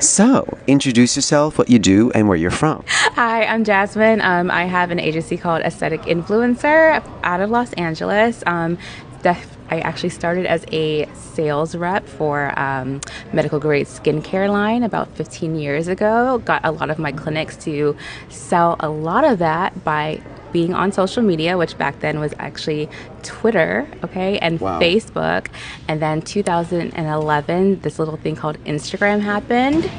So, introduce yourself, what you do, and where you're from. Hi, I'm Jasmine. I have an agency called Aesthetic Influencer out of Los Angeles. I actually started as a sales rep for medical grade skincare line about 15 years ago. Got a lot of my clinics to sell a lot of that by being on social media, which back then was actually Twitter, okay, and Wow. Facebook. And then 2011, this little thing called Instagram happened.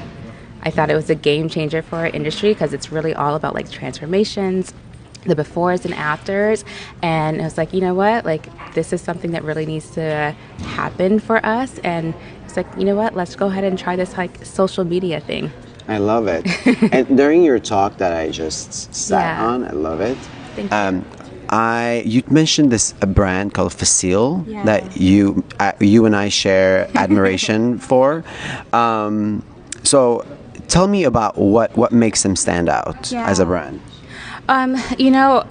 I thought it was a game changer for our industry because it's really all about like transformations, the befores and afters. And I was like, you know what, like this is something that really needs to happen for us. And it's like, you know what, let's go ahead and try this like social media thing. I love it. And during your talk that I just sat Yeah. on, I love it. Thank you. You mentioned a brand called Facile Yeah. that you and I share admiration for. So tell me about what makes them stand out as a brand. You know,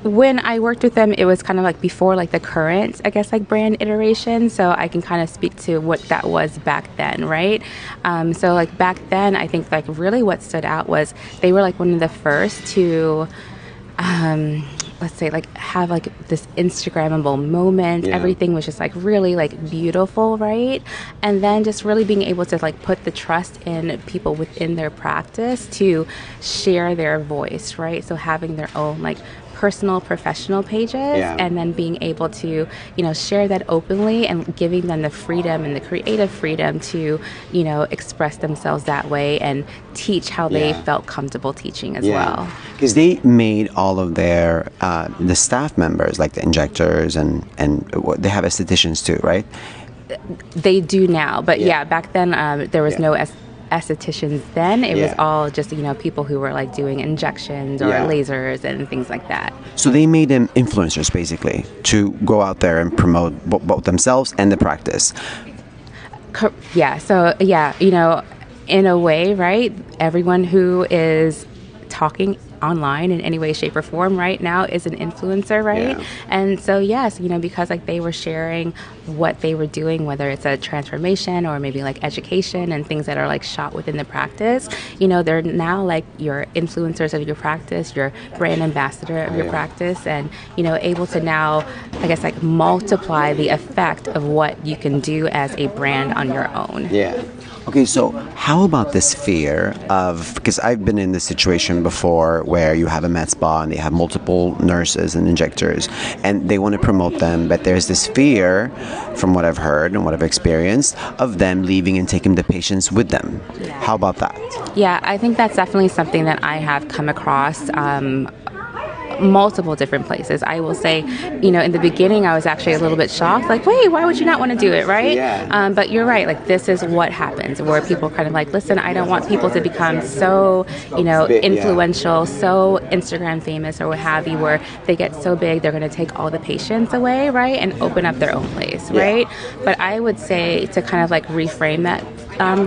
when I worked with them, it was kind of like before like the current, I guess, like brand iteration. So I can kind of speak to what that was back then, right? So like back then, I think like really what stood out was they were like one of the first to, let's say like have like this Instagrammable moment. Yeah. Everything was just like really like beautiful, right? And then just really being able to like put the trust in people within their practice to share their voice, right? So having their own like personal professional pages, Yeah. and then being able to, you know, share that openly and giving them the freedom and the creative freedom to, you know, express themselves that way and teach how they Yeah. felt comfortable teaching as well. Because they made all of their the staff members, like the injectors and they have estheticians too, right? They do now, but Yeah. yeah, back then there was Yeah. no estheticians then. It was Yeah. all just, you know, people who were like doing injections or Yeah. lasers and things like that. So they made them influencers basically to go out there and promote both themselves and the practice. Yeah, so yeah, you know, in a way, right, everyone who is talking online in any way, shape, or form right now is an influencer, right? Yeah. And so yes, you know, because like they were sharing what they were doing, whether it's a transformation or maybe like education and things that are like shot within the practice, you know, they're now like your influencers of your practice, your brand ambassador of your Yeah. practice, and, you know, able to now, I guess, like multiply the effect of what you can do as a brand on your own. Yeah. Okay, so how about this fear of, because I've been in this situation before where you have a med spa and they have multiple nurses and injectors and they want to promote them, but there's this fear, from what I've heard and what I've experienced, of them leaving and taking the patients with them. How about that? Yeah, I think that's definitely something that I have come across multiple different places. I will say, you know, in the beginning, I was actually a little bit shocked, like, wait, why would you not want to do it, right? Yeah. But you're right, like, this is what happens, where people kind of like, listen, I don't want people to become so, you know, Big, yeah. influential, so Instagram famous or what have you, where they get so big, they're going to take all the patients away, right? And open up their own place, Yeah. right? But I would say to kind of like reframe that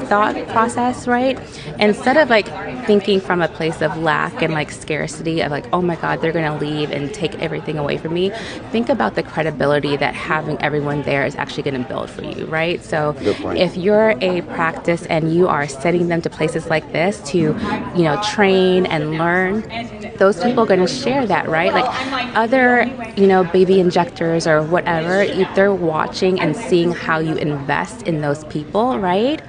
thought process, right? Instead of like thinking from a place of lack and like scarcity of like, oh my God, they're going to leave and take everything away from me. Think about the credibility that having everyone there is actually going to build for you, right? So Good point. if you're a practice and you are sending them to places like this to, you know, train and learn, those people are going to share that, right? Like other, you know, baby injectors or whatever, they're watching and seeing how you invest in those people, right?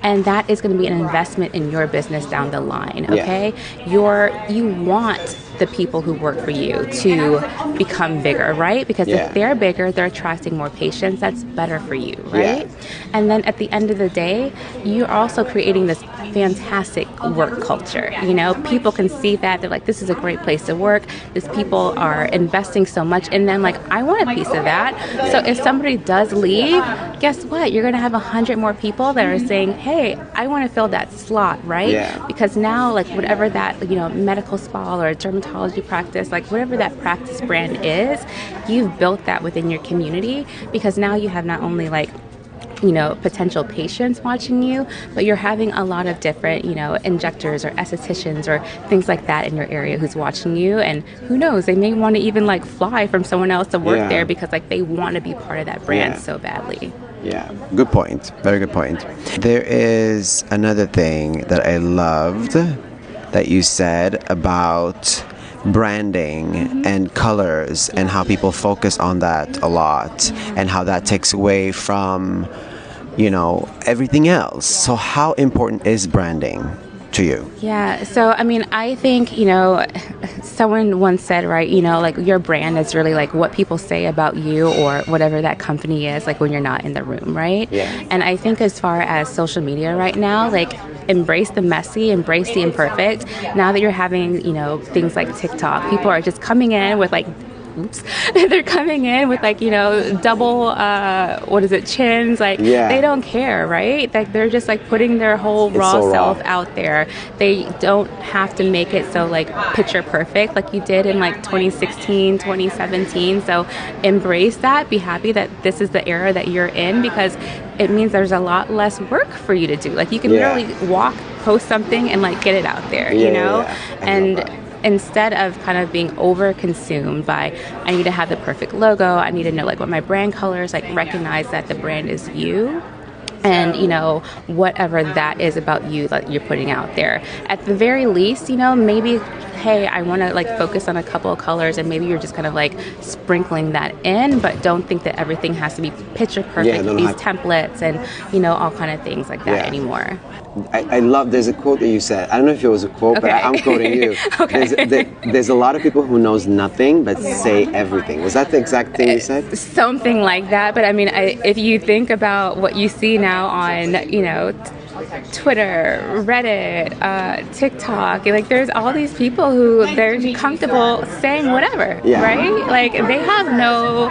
And that is going to be an investment in your business down the line, okay? You want the people who work for you to become bigger, right? Because Yeah. if they're bigger, they're attracting more patients. That's better for you, right? And then at the end of the day, you're also creating this fantastic work culture. You know, people can see that. They're like, this is a great place to work. These people are investing so much in them. Like, I want a piece of that. So if somebody does leave, guess what? You're going to have 100 more people that are saying, hey, I want to fill that slot, right? Yeah. Because now, like, whatever that, you know, medical spa or dermatology practice, like whatever that practice brand is, you've built that within your community, because now you have not only like, you know, potential patients watching you, but you're having a lot of different, you know, injectors or estheticians or things like that in your area who's watching you. And who knows, they may want to even like fly from someone else to work Yeah. there because like they want to be part of that brand Yeah. so badly. Yeah, good point. Very good point. There is another thing that I loved that you said about branding and colors and how people focus on that a lot and how that takes away from, everything else. So how important is branding to you? Yeah, so I mean, I think, someone once said, right, like your brand is really like what people say about you or whatever that company is, like when you're not in the room, right? Yeah. And I think as far as social media right now, like embrace the messy, embrace the imperfect. Now that you're having, things like TikTok, people are just coming in with like they're coming in with like double chins, like they don't care, right? Like they're just like putting their whole raw self out there. They don't have to make it so like picture perfect like you did in like 2016, 2017. So embrace that, be happy that this is the era that you're in, because it means there's a lot less work for you to do. Like you can literally post something and like get it out there, and instead of kind of being over consumed by, I need to have the perfect logo, I need to know like what my brand color is, like recognize that the brand is you. And, whatever that is about you that you're putting out there. At the very least, maybe, hey, I want to like focus on a couple of colors, and maybe you're just kind of like sprinkling that in, but don't think that everything has to be picture perfect, these templates and, all kind of things like that anymore. I love, there's a quote that you said. I don't know if it was a quote, but I'm quoting you. There's a lot of people who knows nothing but say everything. Was that the exact thing you said? Something like that. But I mean, if you think about what you see now on, Twitter, Reddit, TikTok, like there's all these people who they're comfortable saying whatever, right? Like they have no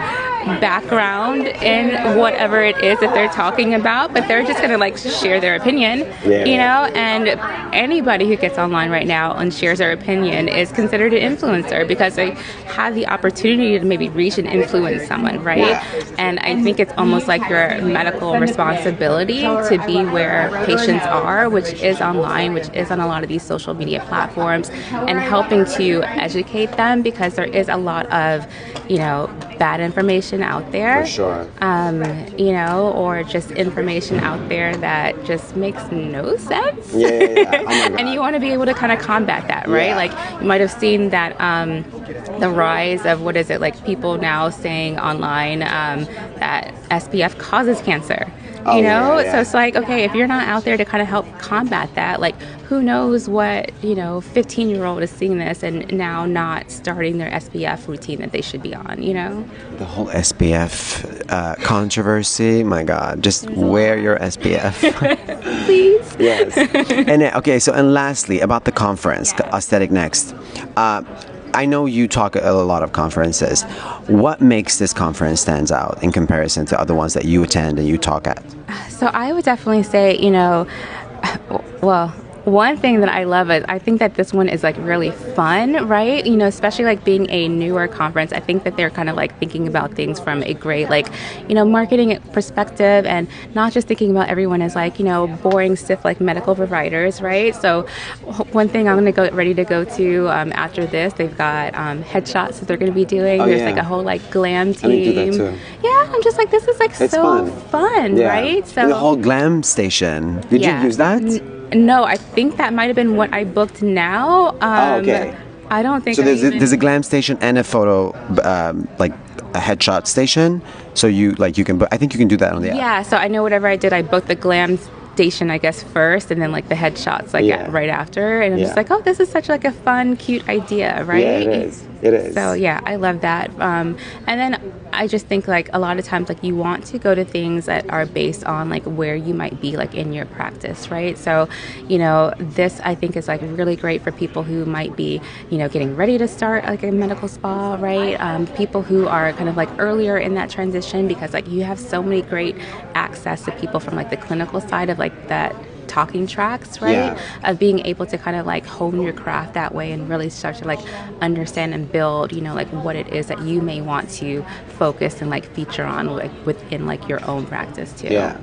background in whatever it is that they're talking about, but they're just gonna like share their opinion, and anybody who gets online right now and shares their opinion is considered an influencer because they have the opportunity to maybe reach and influence someone, right? And I think it's almost like your medical responsibility to be where patients are, which is online, which is on a lot of these social media platforms, and helping to educate them, because there is a lot of, bad information out there. For sure. Or just information out there that just makes no sense. Oh my God. And you want to be able to kind of combat that, right? Like you might have seen that the rise of like people now saying online that SPF causes cancer. So it's like, okay, if you're not out there to kind of help combat that, like who knows what 15-year-old is seeing this and now not starting their SPF routine that they should be on. The whole SPF controversy, my God, just wear your SPF. Please. Yes. And lastly, about the conference, Aesthetic Next. I know you talk at a lot of conferences. What makes this conference stands out in comparison to other ones that you attend and you talk at? So I would definitely say, one thing that I love is I think that this one is like really fun, right? Especially like being a newer conference, I think that they're kind of like thinking about things from a great like, marketing perspective, and not just thinking about everyone as like, boring, stiff like medical providers, right? So one thing I'm going to ready to go to after this, they've got headshots that they're going to be doing. There's like a whole like glam team. I need to do that too. Yeah, I'm just like, this is like it's so fun, right? So and the whole glam station. Did you use that? No, I think that might have been what I booked now. Okay. I don't think so. There's a glam station and a photo, like a headshot station. So you can. I think you can do that on the app. Yeah. So I know whatever I did, I booked the glam station, I guess, first, and then like the headshots right after. And I'm just like, oh, this is such like a fun, cute idea, right? Yeah, it is. It is. So yeah, I love that. And then I just think like a lot of times like you want to go to things that are based on like where you might be like in your practice, right? So, this I think is like really great for people who might be, getting ready to start like a medical spa, right? People who are kind of like earlier in that transition, because like you have so many great access to people from like the clinical side of like that talking tracks, right? Of being able to kind of like hone your craft that way and really start to like understand and build, like what it is that you may want to focus and like feature on like within like your own practice too. Yeah.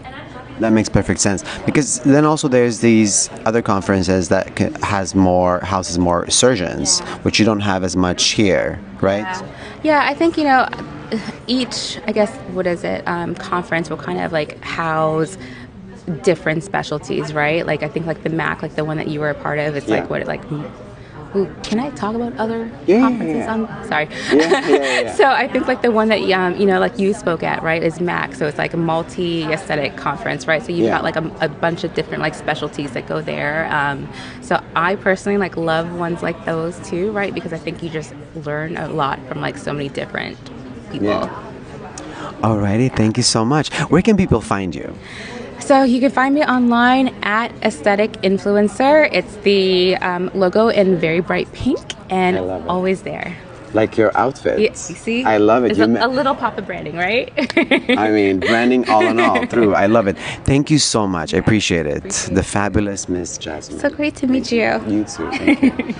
That makes perfect sense, because then also there's these other conferences that houses more surgeons, which you don't have as much here, right? Yeah, I think each, I guess, what is it, conference will kind of like house different specialties, right? Like I think like the MAC, like the one that you were a part of, it's Yeah. like what, like, ooh, can I talk about other Yeah, conferences? yeah. Sorry. Yeah. So I think like the one that you know, like you spoke at, right, is MAC. So it's like a multi-aesthetic conference, right? So you've Yeah. got like a bunch of different like specialties that go there. So I personally like love ones like those too, right? Because I think you just learn a lot from like so many different people. Yeah. Alrighty, thank you so much. Where can people find you? So you can find me online at Aesthetic Influencer. It's the logo in very bright pink and I love it. always there. Like your outfits. Yeah, you see? I love it. It's a little pop of branding, right? I mean, branding all in all through. I love it. Thank you so much. I appreciate it. The fabulous Miss Jasmine. So great to meet you. You too. Thank you.